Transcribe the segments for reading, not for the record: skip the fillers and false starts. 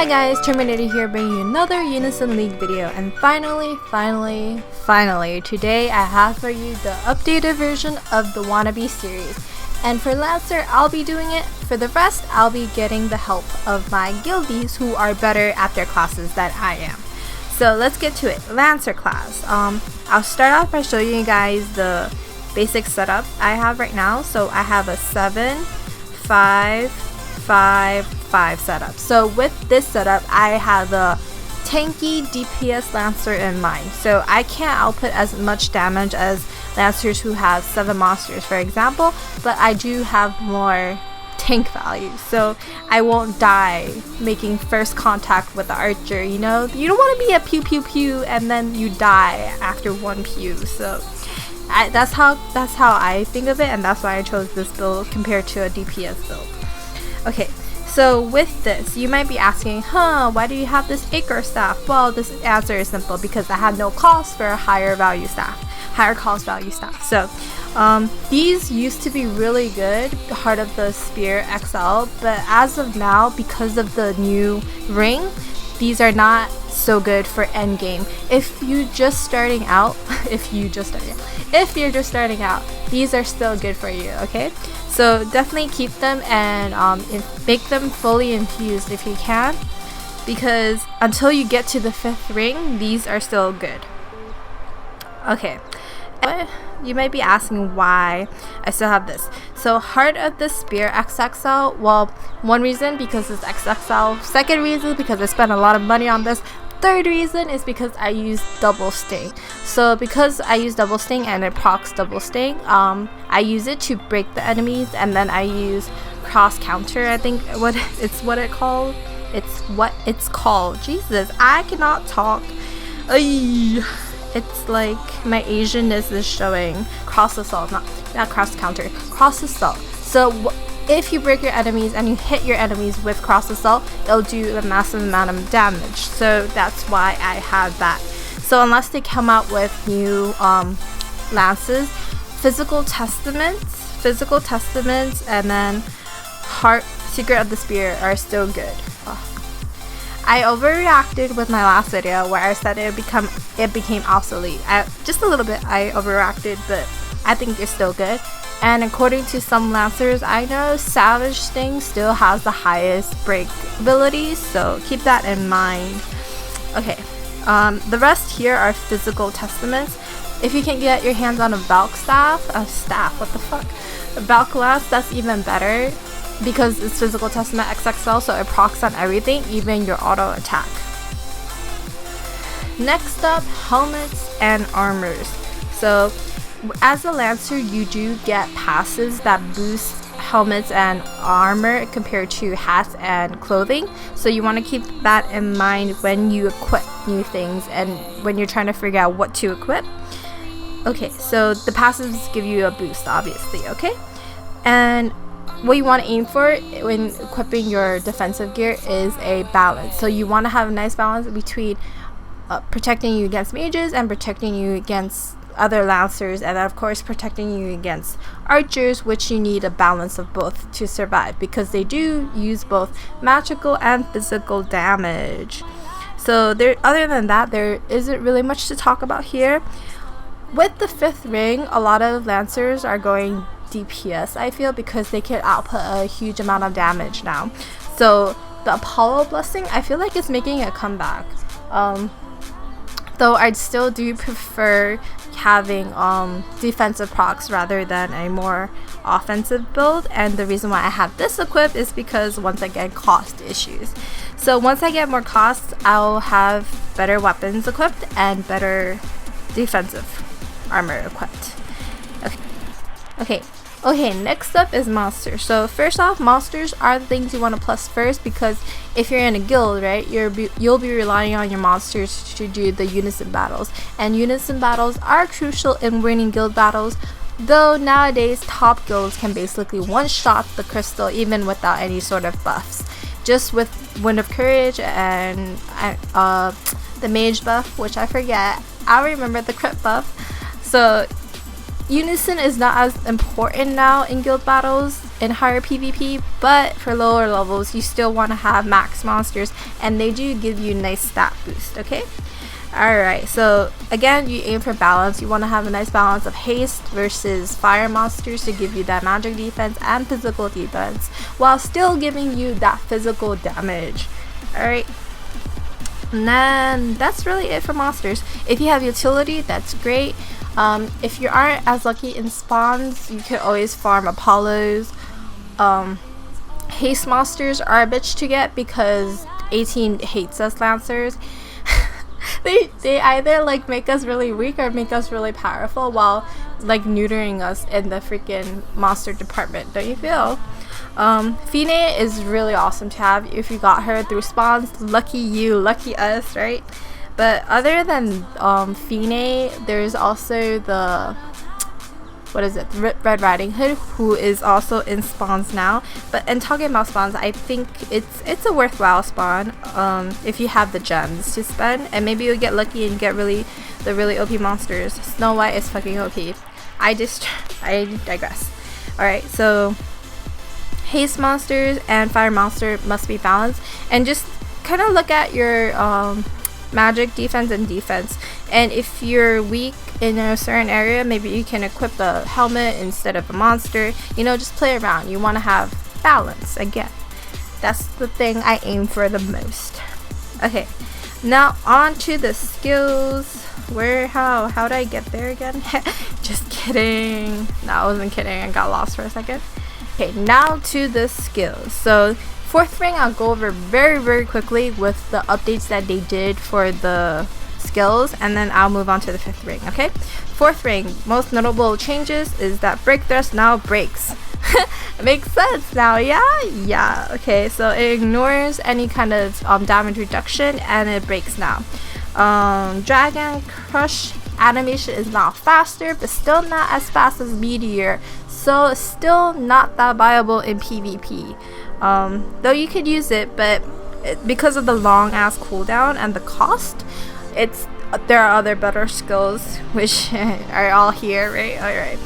Hi guys, TerMINator here bringing you another Unison League video, and finally, today I have for you the updated version of the Wannabe series. And for Lancer, I'll be doing it. For the rest, I'll be getting the help of my guildies who are better at their classes than I am. So let's get to it. Lancer class. I'll start off by showing you guys the basic setup I have right now. So I have a 7-5-5-5 setup. So with this setup, I have a tanky DPS Lancer in mind. So I can't output as much damage as Lancers who have 7 monsters, for example, but I do have more tank value, so I won't die making first contact with the archer. You know, you don't want to be a pew pew pew and then you die after one pew. So that's how I think of it, and that's why I chose this build compared to a DPS build. Okay, so with this, you might be asking, why do you have this acre staff? Well, this answer is simple, because I had no cost for a higher cost value staff. So these used to be really good, Heart of the Spear XL, but as of now, because of the new ring, these are not so good for end game. If you're just starting out, these are still good for you, okay? So definitely keep them and make them fully infused if you can, because until you get to the 5th ring, these are still good. Okay, you might be asking why I still have this. So Heart of the Spear XXL, well, one reason because it's XXL, second reason because I spent a lot of money on this, third reason is because I use double sting. So because I use double sting and it procs double sting, I use it to break the enemies, and then I use cross counter. I think what it's called. Jesus, I cannot talk. It's like my Asianness is showing. Cross assault, not cross counter, cross assault. So if you break your enemies and you hit your enemies with cross assault, it'll do a massive amount of damage. So that's why I have that. So unless they come out with new lances, physical testaments, and then Secret of the Spear are still good. I overreacted with my last video where I said it became obsolete. Just a little bit I overreacted, but I think it's still good. And according to some Lancers I know, Savage Sting still has the highest break ability, so keep that in mind. Okay, the rest here are physical testaments. If you can get your hands on a Valk staff, a Valk lance, that's even better, because it's physical testament XXL, so it procs on everything, even your auto attack. Next up, helmets and armors. So as a Lancer, you do get passives that boost helmets and armor compared to hats and clothing, so you want to keep that in mind when you equip new things and when you're trying to figure out what to equip. Okay, so the passives give you a boost, obviously, okay? And what you want to aim for when equipping your defensive gear is a balance. So you want to have a nice balance between protecting you against mages and protecting you against other Lancers, and then of course protecting you against archers, which you need a balance of both to survive, because they do use both magical and physical damage. So other than that, there isn't really much to talk about here. With the 5th ring, a lot of Lancers are going DPS, I feel, because they can output a huge amount of damage now. So the Apollo Blessing, I feel like it's making a comeback. Though I still do prefer having defensive procs rather than a more offensive build, and the reason why I have this equipped is because once I get cost issues. So once I get more costs, I'll have better weapons equipped and better defensive armor equipped. Okay, next up is monsters. So first off, monsters are the things you want to plus first, because if you're in a guild, right, you'll be relying on your monsters to do the Unison battles, and Unison battles are crucial in winning guild battles, though nowadays top guilds can basically one-shot the crystal even without any sort of buffs, just with Wind of Courage and the mage buff, which I forget. I remember the crit buff. So Unison is not as important now in guild battles in higher PvP, but for lower levels you still want to have max monsters, and they do give you nice stat boost. Okay, alright, so again, you aim for balance. You want to have a nice balance of haste versus fire monsters to give you that magic defense and physical defense while still giving you that physical damage. Alright, and then that's really it for monsters. If you have utility, that's great. If you aren't as lucky in spawns, you could always farm Apollos. Haste monsters are a bitch to get because 18 hates us Lancers. they either like make us really weak or make us really powerful while like neutering us in the freaking monster department, don't you feel? Fine is really awesome to have if you got her through spawns. Lucky you, lucky us, right? But other than Fine, there's also the, what is it, Red Riding Hood, who is also in spawns now. But in talking about spawns, I think it's a worthwhile spawn if you have the gems to spend, and maybe you'll get lucky and get the really OP monsters. Snow White is fucking OP. I digress. Alright, so haste monsters and fire monster must be balanced, and just kind of look at your magic defense and defense, and if you're weak in a certain area, maybe you can equip the helmet instead of a monster. You know, just play around. You want to have balance. Again, that's the thing I aim for the most. Okay, now on to the skills. How did I get there again? Just kidding. No, I wasn't kidding. I got lost for a second. Okay, now to the skills. So 4th ring I'll go over very quickly with the updates that they did for the skills, and then I'll move on to the 5th ring. Okay, 4th ring, most notable changes is that break thrust now breaks. It makes sense now. Yeah. Okay, so it ignores any kind of damage reduction and it breaks now. Dragon Crush animation is now faster, but still not as fast as Meteor, so it's still not that viable in PvP. Though you could use it, but because of the long ass cooldown and the cost, there are other better skills which are all here, right? Alright.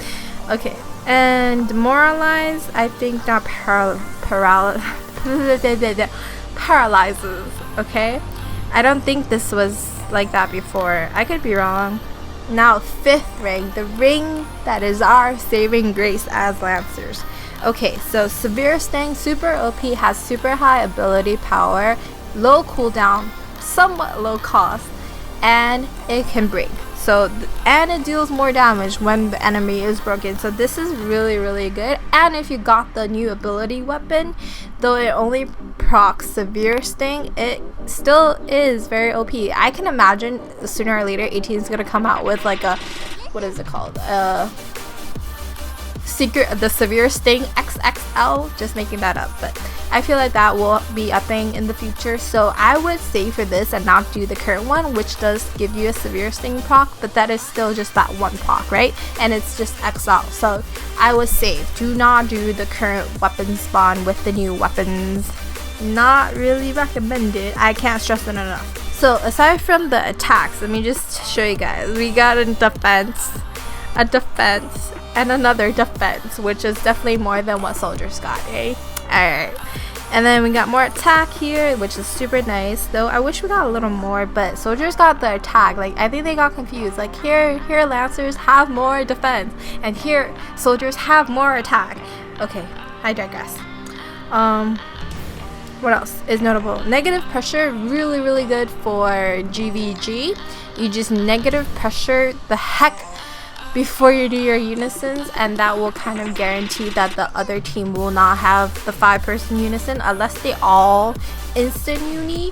Okay. And Demoralize, I think that paralyzes, okay? I don't think this was like that before. I could be wrong. Now 5th ring, the ring that is our saving grace as Lancers. Okay, so Severe Sting, super OP, has super high ability power, low cooldown, somewhat low cost, and it can break. So and it deals more damage when the enemy is broken. So this is really good. And if you got the new ability weapon, though it only procs Severe Sting, it still is very OP. I can imagine sooner or later 18 is gonna come out with like a, what is it called? The Severe Sting XXL, just making that up, but I feel like that will be a thing in the future. So I would save for this and not do the current one, which does give you a Severe Sting proc, but that is still just that one proc, right? And it's just XL, so I would save. Do not do the current weapon spawn with the new weapons. Not really recommended. I can't stress it enough. So aside from the attacks, let me just show you guys. We got a defense, and another defense, which is definitely more than what soldiers got, eh? Alright, and then we got more attack here, which is super nice, though I wish we got a little more, but soldiers got the attack. Like, I think they got confused. Like, here Lancers have more defense, and here soldiers have more attack. Okay, I digress. What else is notable? Negative pressure, really good for GVG. You just negative pressure the heck before you do your unisons, and that will kind of guarantee that the other team will not have the 5-person unison unless they all instant uni,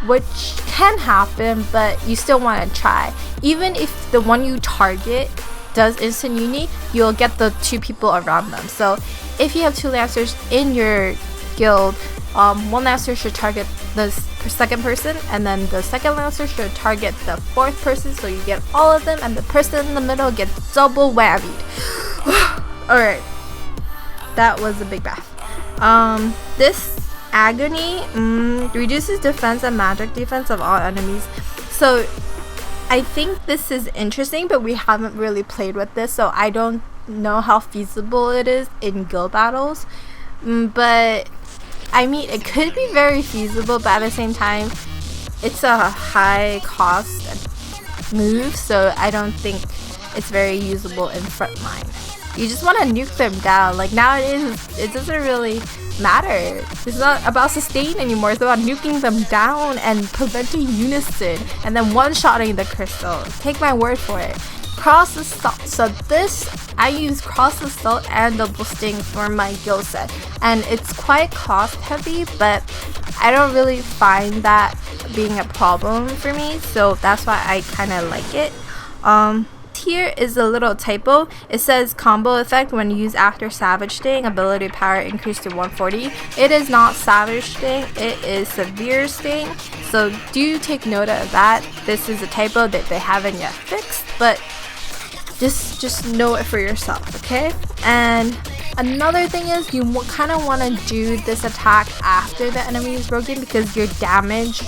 which can happen, but you still want to try. Even if the one you target does instant uni, you'll get the 2 people around them. So if you have 2 Lancers in your guild, one Lancer should target the 2nd person, and then the 2nd Lancer should target the 4th person, so you get all of them, and the person in the middle gets double whammied. Alright, that was a big bath. This Agony reduces defense and magic defense of all enemies. So I think this is interesting, but we haven't really played with this, so I don't know how feasible it is in guild battles. But I mean, it could be very feasible, but at the same time, it's a high cost move, so I don't think it's very usable in frontline. You just want to nuke them down. Like nowadays, it doesn't really matter. It's not about sustain anymore. It's about nuking them down and preventing Unison and then one-shotting the crystal. Take my word for it. Cross assault. So this, I use cross assault and double sting for my guild set, and it's quite cost heavy, but I don't really find that being a problem for me, so that's why I kind of like it. Here is a little typo. It says combo effect when used after Savage Sting, ability power increased to 140. It is not Savage Sting, it is Severe Sting. So do take note of that. This is a typo that they haven't yet fixed, but just know it for yourself, okay? And another thing is you kind of want to do this attack after the enemy is broken, because your damage,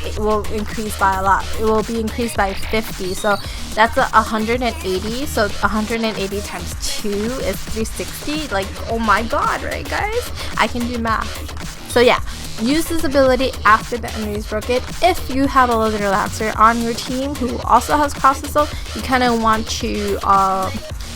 it will increase by a lot. It will be increased by 50, so that's 180. So 180 times 2 is 360. Like, oh my god, right guys? I can do math. So yeah, use this ability after the enemy is broken. If you have a Leather Lancer on your team who also has cross assault, you kind of want to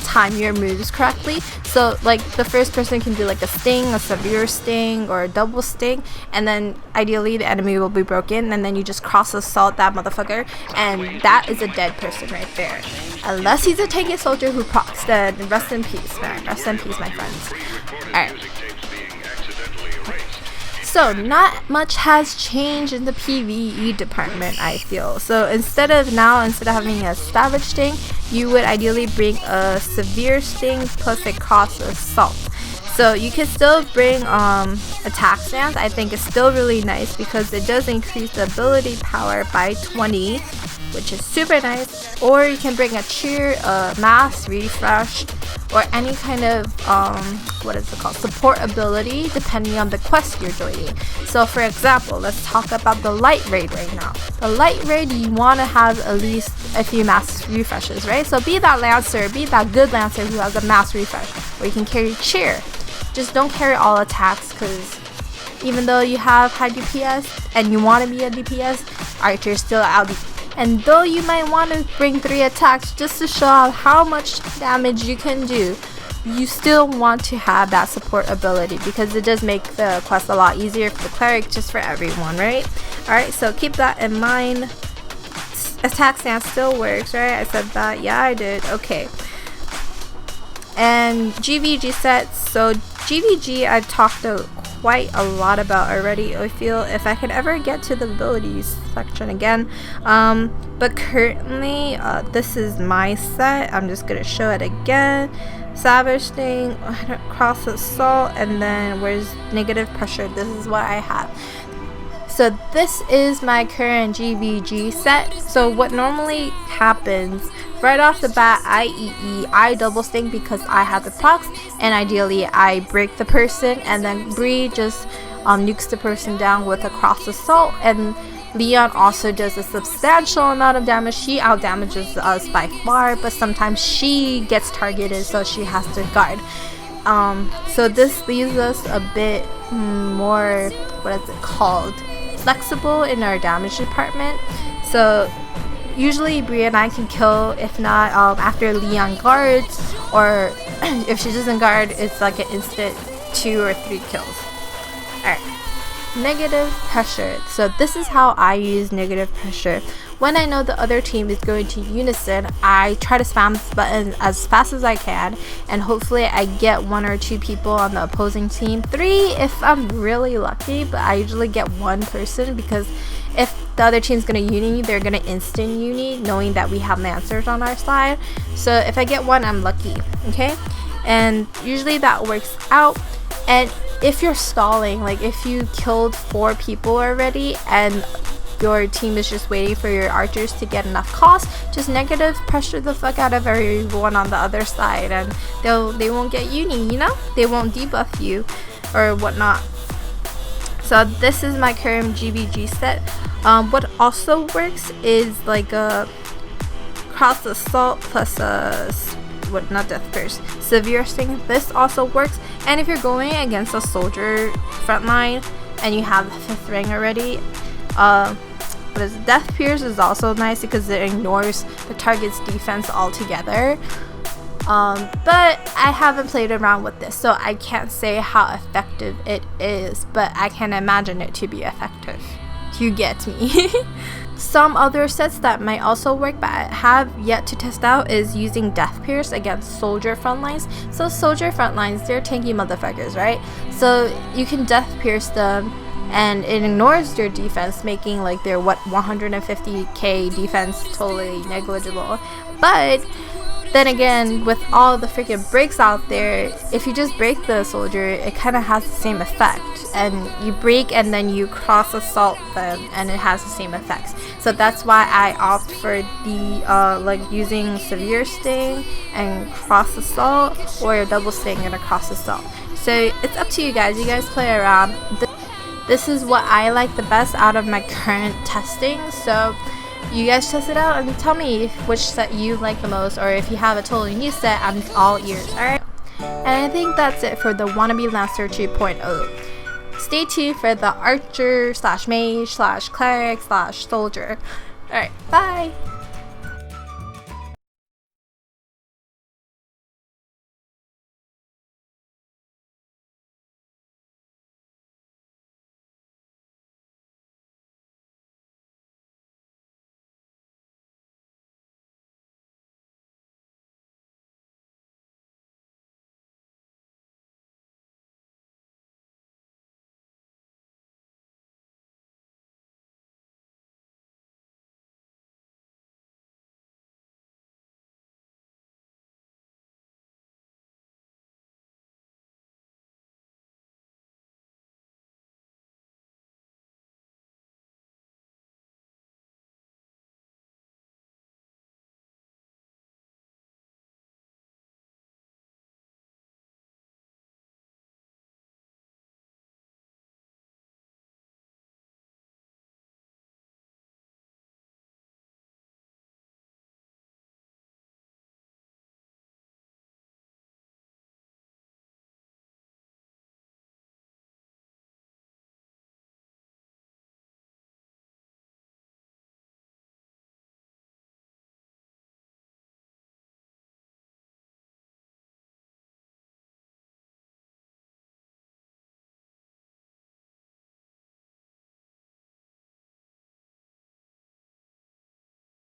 time your moves correctly. So like the first person can do like a sting, a severe sting, or a double sting, and then ideally the enemy will be broken, and then you just cross assault that motherfucker, and that is a dead person right there. Unless he's a tanky soldier who procs, then rest in peace, man. Rest in peace, my friends. Alright. So not much has changed in the PvE department, I feel. So instead of having a Savage Sting, you would ideally bring a Severe Sting plus a Cross Assault. So you can still bring attack stance. I think it's still really nice because it does increase the ability power by 20, which is super nice. Or you can bring a cheer, a mass refresh, or any kind of support ability depending on the quest you're joining. So for example, let's talk about the light raid right now. The light raid, you want to have at least a few mass refreshes, right? So be that lancer, be that good lancer who has a mass refresh, or you can carry cheer. Just don't carry all attacks, because even though you have high DPS and you want to be a DPS, archer still out. And though you might want to bring 3 attacks just to show out how much damage you can do, you still want to have that support ability, because it does make the quest a lot easier for the cleric, just for everyone, right? Alright, so keep that in mind. Attack stance still works, right? I said that. Yeah, I did. Okay. And Gvg Sets. So Gvg I've talked quite a lot about already, I feel, if I could ever get to the abilities section again. But currently this is my set. I'm just gonna show it again. Savage Sting, Cross Assault, and then where's negative pressure. This is what I have. So this is my current Gvg set. So what normally happens, right off the bat, I double sting because I have the procs, and ideally I break the person, and then Bree just nukes the person down with a cross assault, and Leon also does a substantial amount of damage. She out damages us by far, but sometimes she gets targeted, so she has to guard. So this leaves us a bit more, flexible in our damage department. So usually Bree and I can kill, if not after Leon guards, or if she doesn't guard, it's like an instant 2 or 3 kills. Alright, negative pressure. So this is how I use negative pressure. When I know the other team is going to Unison, I try to spam this button as fast as I can, and hopefully I get 1 or 2 people on the opposing team. 3 if I'm really lucky, but I usually get 1 person, because if the other team's gonna uni, they're gonna instant uni, knowing that we have lancers on our side. So if I get 1, I'm lucky, okay? And usually that works out. And if you're stalling, like if you killed 4 people already and your team is just waiting for your archers to get enough cost, just negative pressure the fuck out of everyone on the other side, and they won't get uni, you know? They won't debuff you or whatnot. So this is my current Gvg set. What also works is like cross assault plus not death pierce, severe sting. This also works. And if you're going against a soldier frontline and you have the 5th ring already, death pierce is also nice because it ignores the target's defense altogether. But I haven't played around with this, so I can't say how effective it is, but I can imagine it to be effective. You get me. Some other sets that might also work but I have yet to test out is using Death Pierce against soldier frontlines. So soldier frontlines, they're tanky motherfuckers, right? So you can Death Pierce them and it ignores their defense, making like their 150k defense totally negligible. But then again, with all the freaking breaks out there, if you just break the soldier, it kind of has the same effect. And you break and then you cross assault them and it has the same effects. So that's why I opt for the like using severe sting and cross assault, or double sting and a cross assault. So it's up to you guys. You guys play around. This is what I like the best out of my current testing. So you guys test it out and tell me which set you like the most, or if you have a totally new set, I'm all ears. Alright, and I think that's it for the Wannabe Lancer 2.0. Stay tuned for the archer / mage / cleric / soldier. Alright, bye!